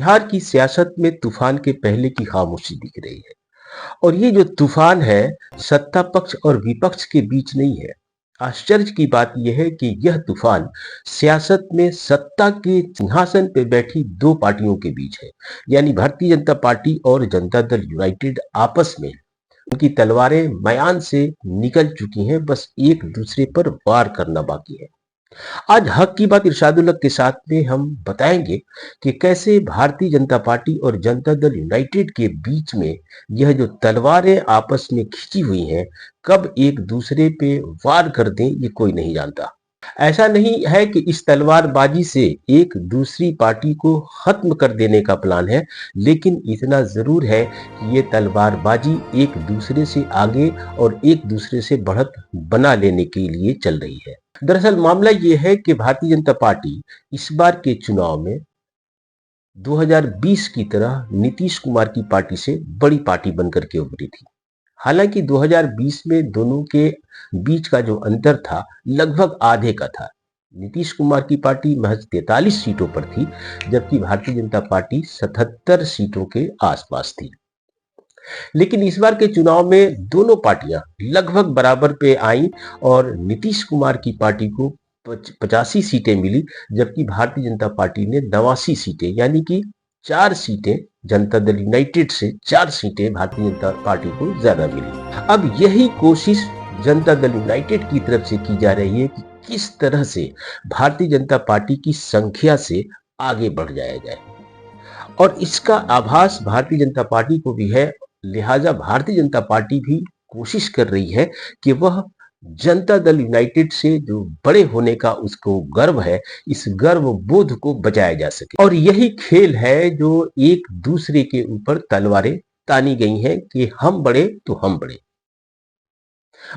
बिहार की सियासत में तूफान के पहले की खामोशी दिख रही है। और ये जो तूफान है, सत्ता पक्ष और विपक्ष के बीच नहीं है। आश्चर्य की बात यह है कि यह तूफान सियासत में सत्ता के सिंहासन पर बैठी दो पार्टियों के बीच है। यानी भारतीय जनता पार्टी और जनता दल यूनाइटेड आपस में उनकी तलवारें मयान से निकल चुकी हैं, बस एक दूसरे पर वार करना बाकी है। आज हक की बात इरशादुल हक के साथ में हम बताएंगे कि कैसे भारतीय जनता पार्टी और जनता दल यूनाइटेड के बीच में यह जो तलवारें आपस में खिंची हुई हैं, कब एक दूसरे पे वार कर दें ये कोई नहीं जानता। ऐसा नहीं है कि इस तलवारबाजी से एक दूसरी पार्टी को खत्म कर देने का प्लान है, लेकिन इतना जरूर है कि ये तलवारबाजी एक दूसरे से आगे और एक दूसरे से बढ़त बना लेने के लिए चल रही है। दरअसल मामला ये है कि भारतीय जनता पार्टी इस बार के चुनाव में 2020 की तरह नीतीश कुमार की पार्टी से बड़ी पार्टी बनकर के उभरी थी। हालांकि 2020 में दोनों के बीच का जो अंतर था लगभग आधे का था। नीतीश कुमार की पार्टी महज 43 सीटों पर थी, जबकि भारतीय जनता पार्टी 77 सीटों के आसपास थी। लेकिन इस बार के चुनाव में दोनों पार्टियां लगभग बराबर पे आईं और नीतीश कुमार की पार्टी को 85 सीटें मिली, जबकि भारतीय जनता पार्टी ने 89 सीटें, यानी कि 4 सीटें जनता दल यूनाइटेड से 4 सीटें भारतीय जनता पार्टी को ज्यादा मिली। अब यही कोशिश जनता दल यूनाइटेड की तरफ से की जा रही है कि किस तरह से भारतीय जनता पार्टी की संख्या से आगे बढ़ जाया जाए, और इसका आभास भारतीय जनता पार्टी को भी है। लिहाजा भारतीय जनता पार्टी भी कोशिश कर रही है कि वह जनता दल यूनाइटेड से जो बड़े होने का उसको गर्व है, इस गर्व बोध को बचाया जा सके। और यही खेल है जो एक दूसरे के ऊपर तलवारें तानी गई हैं कि हम बड़े तो हम बड़े।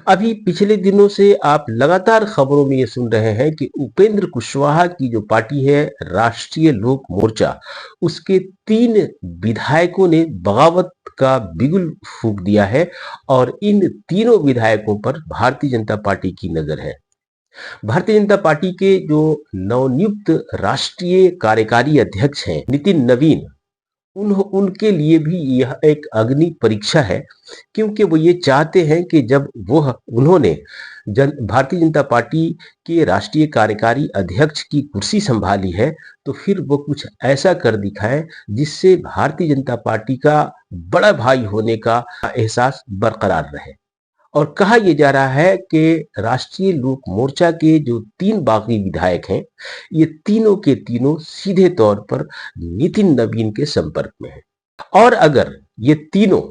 अभी पिछले दिनों से आप लगातार खबरों में ये सुन रहे हैं कि उपेंद्र कुशवाहा की जो पार्टी है राष्ट्रीय लोक मोर्चा, उसके 3 विधायकों ने बगावत का बिगुल फूंक दिया है और इन तीनों विधायकों पर भारतीय जनता पार्टी की नजर है। भारतीय जनता पार्टी के जो नवनियुक्त राष्ट्रीय कार्यकारी अध्यक्ष हैं नितिन नवीन, उनके लिए भी यह एक अग्नि परीक्षा है, क्योंकि वो ये चाहते हैं कि जब उन्होंने भारतीय जनता पार्टी के राष्ट्रीय कार्यकारी अध्यक्ष की कुर्सी संभाली है, तो फिर वो कुछ ऐसा कर दिखाएं जिससे भारतीय जनता पार्टी का बड़ा भाई होने का एहसास बरकरार रहे। और कहा यह जा रहा है कि राष्ट्रीय लोक मोर्चा के जो 3 बागी विधायक हैं, ये तीनों के तीनों सीधे तौर पर नितिन नवीन के संपर्क में हैं। और अगर ये तीनों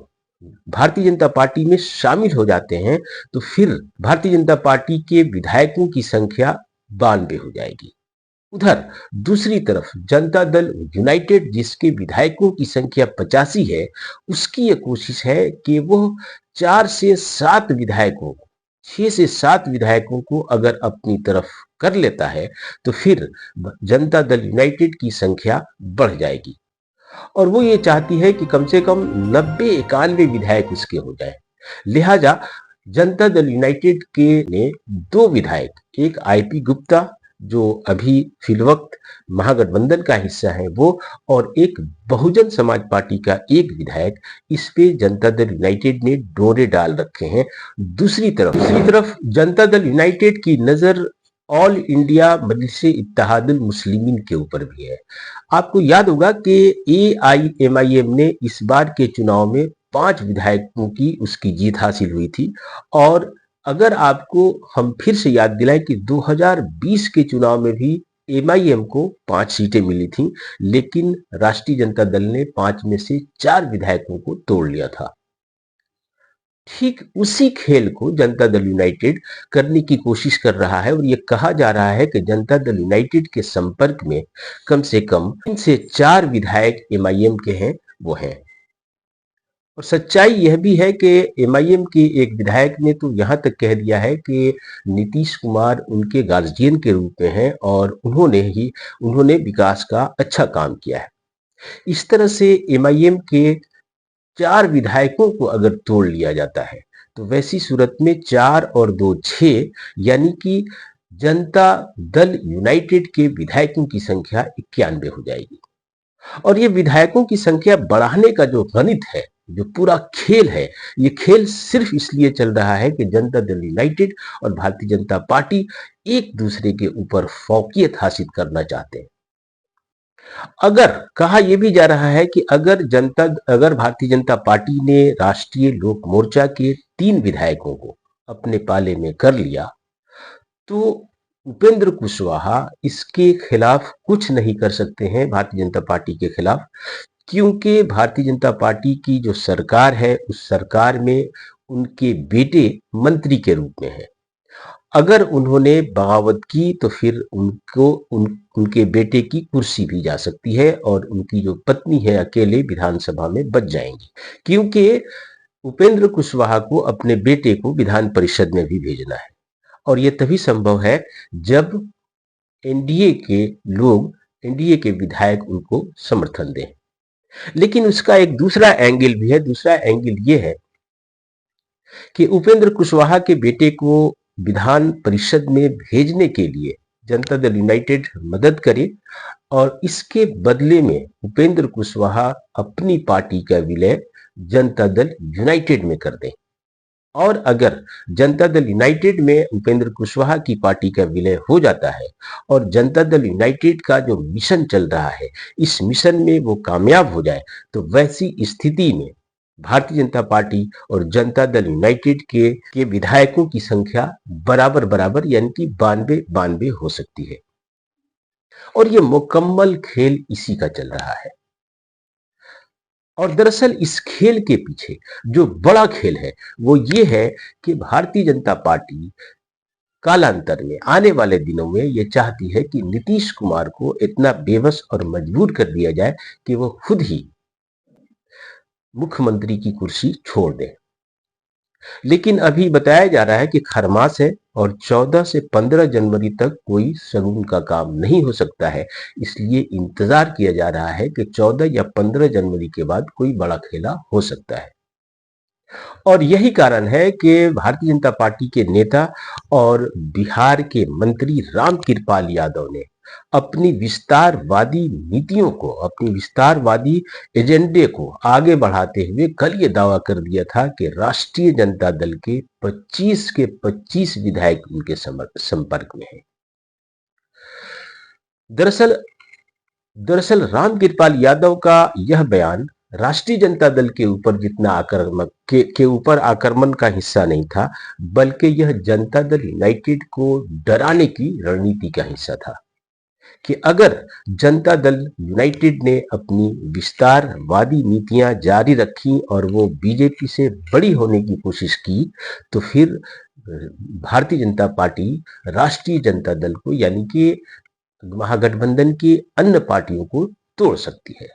भारतीय जनता पार्टी में शामिल हो जाते हैं तो फिर भारतीय जनता पार्टी के विधायकों की संख्या 92 हो जाएगी। उधर दूसरी तरफ जनता दल यूनाइटेड, जिसके विधायकों की संख्या 85 है, उसकी यह कोशिश है कि वह 4 से 7 विधायकों को 6 से 7 विधायकों को अगर अपनी तरफ कर लेता है तो फिर जनता दल यूनाइटेड की संख्या बढ़ जाएगी। और वो ये चाहती है कि कम से कम 90-91 विधायक उसके हो जाए। लिहाजा जनता दल यूनाइटेड के ने 2 विधायक, एक आईपी गुप्ता जो अभी फिलवक्त महागठबंधन का हिस्सा है वो, और एक बहुजन समाज पार्टी का एक विधायक, इस पे जनता दल यूनाइटेड ने डोरे डाल रखे हैं। दूसरी तरफ जनता दल यूनाइटेड की नजर ऑल इंडिया मजलिस इत्तेहादुल मुस्लिमीन के ऊपर भी है। आपको याद होगा कि AIMIM ने इस बार के चुनाव में 5 विधायकों की उसकी जीत हासिल हुई थी। और अगर आपको हम फिर से याद दिलाएं कि 2020 के चुनाव में भी MIM को 5 सीटें मिली थी, लेकिन राष्ट्रीय जनता दल ने 5 में से 4 विधायकों को तोड़ लिया था। ठीक उसी खेल को जनता दल यूनाइटेड करने की कोशिश कर रहा है, और यह कहा जा रहा है कि जनता दल यूनाइटेड के संपर्क में कम से कम 3 से 4 विधायक MIM के हैं, वो हैं। और सच्चाई यह भी है कि MIM के एक विधायक ने तो यहां तक कह दिया है कि नीतीश कुमार उनके गार्जियन के रूप में हैं और उन्होंने विकास का अच्छा काम किया है। इस तरह से MIM के 4 विधायकों को अगर तोड़ लिया जाता है तो वैसी सूरत में 4 और 2 6, यानी कि जनता दल यूनाइटेड के विधायकों की संख्या 91 हो जाएगी। और ये विधायकों की संख्या बढ़ाने का जो गणित है, जो पूरा खेल है, ये खेल सिर्फ इसलिए चल रहा है कि जनता दल यूनाइटेड और भारतीय जनता पार्टी एक दूसरे के ऊपर फौकियत हासिल करना चाहते हैं। अगर कहा यह भी जा रहा है कि अगर भारतीय जनता पार्टी ने राष्ट्रीय लोक मोर्चा के 3 विधायकों को अपने पाले में कर लिया, तो उपेंद्र कुशवाहा इसके खिलाफ कुछ नहीं कर सकते हैं भारतीय जनता पार्टी के खिलाफ, क्योंकि भारतीय जनता पार्टी की जो सरकार है, उस सरकार में उनके बेटे मंत्री के रूप में है। अगर उन्होंने बगावत की तो फिर उनके बेटे की कुर्सी भी जा सकती है और उनकी जो पत्नी है अकेले विधानसभा में बच जाएंगी, क्योंकि उपेंद्र कुशवाहा को अपने बेटे को विधान परिषद में भी भेजना है और यह तभी संभव है जब एनडीए के लोग, एनडीए के विधायक उनको समर्थन दें। लेकिन उसका एक दूसरा एंगल भी है। दूसरा एंगल यह है कि उपेंद्र कुशवाहा के बेटे को विधान परिषद में भेजने के लिए जनता दल यूनाइटेड मदद करे और इसके बदले में उपेंद्र कुशवाहा अपनी पार्टी का विलय जनता दल यूनाइटेड में कर दें। और अगर जनता दल यूनाइटेड में उपेंद्र कुशवाहा की पार्टी का विलय हो जाता है और जनता दल यूनाइटेड का जो मिशन चल रहा है, इस मिशन में वो कामयाब हो जाए, तो वैसी स्थिति में भारतीय जनता पार्टी और जनता दल यूनाइटेड के विधायकों की संख्या बराबर बराबर यानी कि 92-92 हो सकती है। और ये मुकम्मल खेल इसी का चल रहा है। और दरअसल इस खेल के पीछे जो बड़ा खेल है वो ये है कि भारतीय जनता पार्टी कालांतर में, आने वाले दिनों में ये चाहती है कि नीतीश कुमार को इतना बेबस और मजबूर कर दिया जाए कि वो खुद ही मुख्यमंत्री की कुर्सी छोड़ दें। लेकिन अभी बताया जा रहा है कि खरमास है और 14 से 15 जनवरी तक कोई शगुन का काम नहीं हो सकता है, इसलिए इंतजार किया जा रहा है कि 14 या 15 जनवरी के बाद कोई बड़ा खेला हो सकता है। और यही कारण है कि भारतीय जनता पार्टी के नेता और बिहार के मंत्री रामकृपाल यादव ने अपनी विस्तारवादी नीतियों को, अपनी विस्तारवादी एजेंडे को आगे बढ़ाते हुए कल ये दावा कर दिया था कि राष्ट्रीय जनता दल के 25 के 25 विधायक उनके संपर्क में हैं। दरअसल रामकृपाल यादव का यह बयान राष्ट्रीय जनता दल के ऊपर जितना आक्रामक के ऊपर आक्रमण का हिस्सा नहीं था, बल्कि यह जनता दल यूनाइटेड को डराने की रणनीति का हिस्सा था कि अगर जनता दल यूनाइटेड ने अपनी विस्तारवादी नीतियां जारी रखी और वो बीजेपी से बड़ी होने की कोशिश की, तो फिर भारतीय जनता पार्टी राष्ट्रीय जनता दल को यानी कि महागठबंधन की अन्य पार्टियों को तोड़ सकती है।